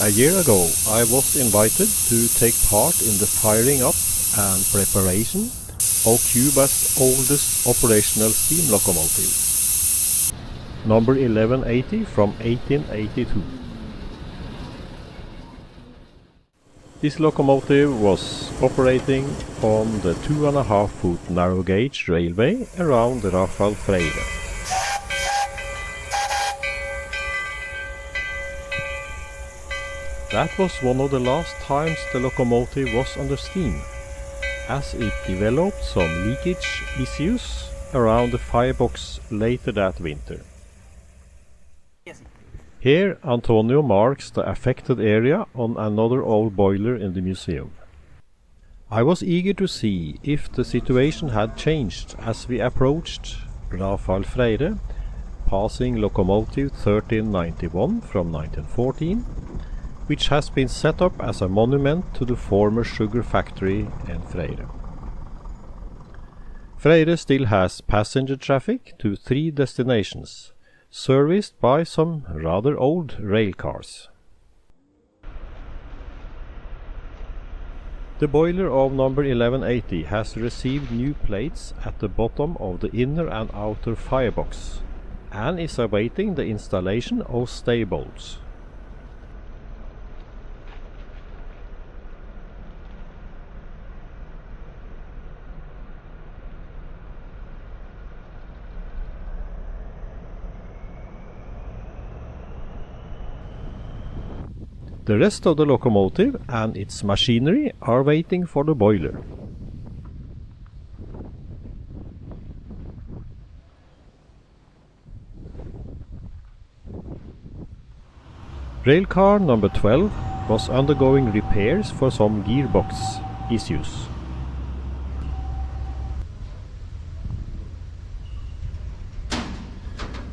A year ago I was invited to take part in the firing up and preparation of Cuba's oldest operational steam locomotive, number 1180 from 1882. This locomotive was operating on the 2.5-foot narrow gauge railway around Rafael Freyre. That was one of the last times the locomotive was under steam, as it developed some leakage issues around the firebox later that winter. Here Antonio marks the affected area on another old boiler in the museum. I was eager to see if the situation had changed as we approached Rafael Freyre, passing Locomotive 1391 from 1914, which has been set up as a monument to the former sugar factory in Freyre. Freyre still has passenger traffic to 3 destinations, serviced by some rather old railcars. The boiler of number 1180 has received new plates at the bottom of the inner and outer firebox, and is awaiting the installation of stay bolts. The rest of the locomotive and its machinery are waiting for the boiler. Railcar number 12 was undergoing repairs for some gearbox issues.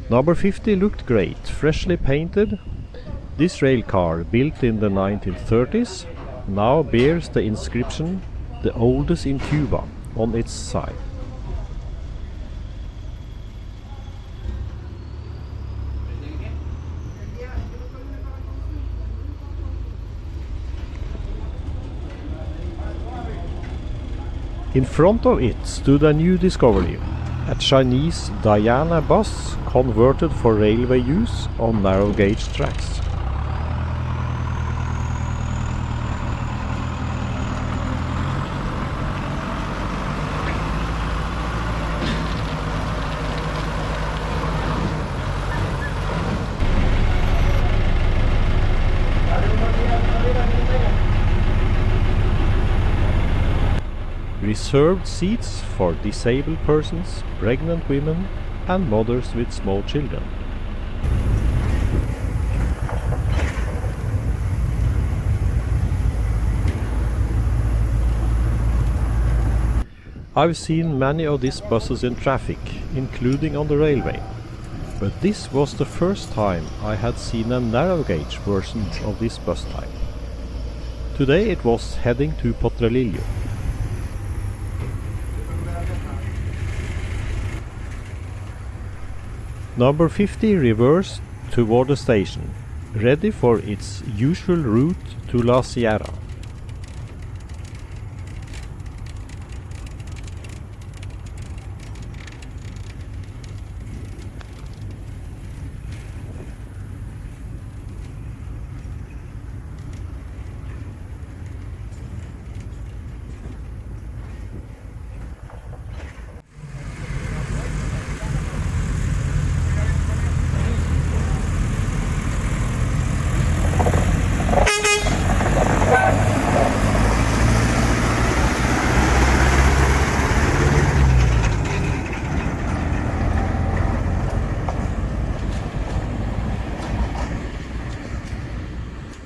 Number 50 looked great, freshly painted. This railcar, built in the 1930s, now bears the inscription "The oldest in Cuba" on its side. In front of it stood a new discovery, a Chinese Diana bus converted for railway use on narrow gauge tracks. Reserved seats for disabled persons, pregnant women and mothers with small children. I've seen many of these buses in traffic, including on the railway, but this was the first time I had seen a narrow gauge version of this bus type. Today it was heading to Potrelillo. Number 50 reversed toward the station, ready for its usual route to La Sierra.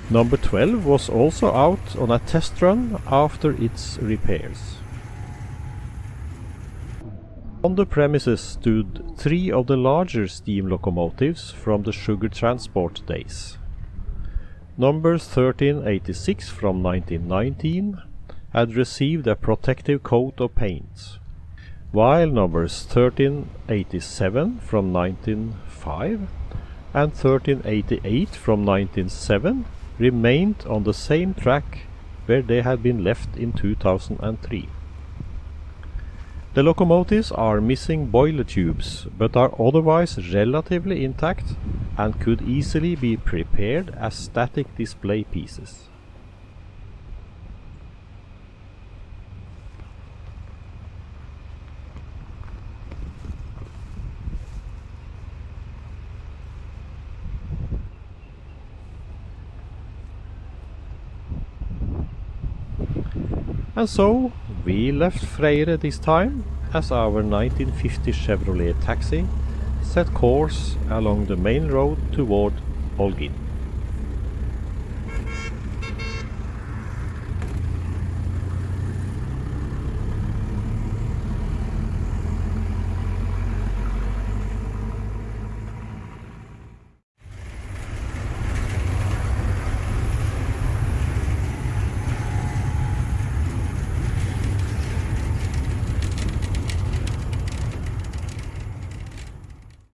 Number 12 was also out on a test run after its repairs. On the premises stood 3 of the larger steam locomotives from the sugar transport days. Numbers 1386 from 1919 had received a protective coat of paint, while numbers 1387 from 1905 and 1388 from 1907 remained on the same track where they had been left in 2003. The locomotives are missing boiler tubes, but are otherwise relatively intact and could easily be prepared as static display pieces. And so we left Freyre this time, as our 1950 Chevrolet taxi set course along the main road toward Holguín.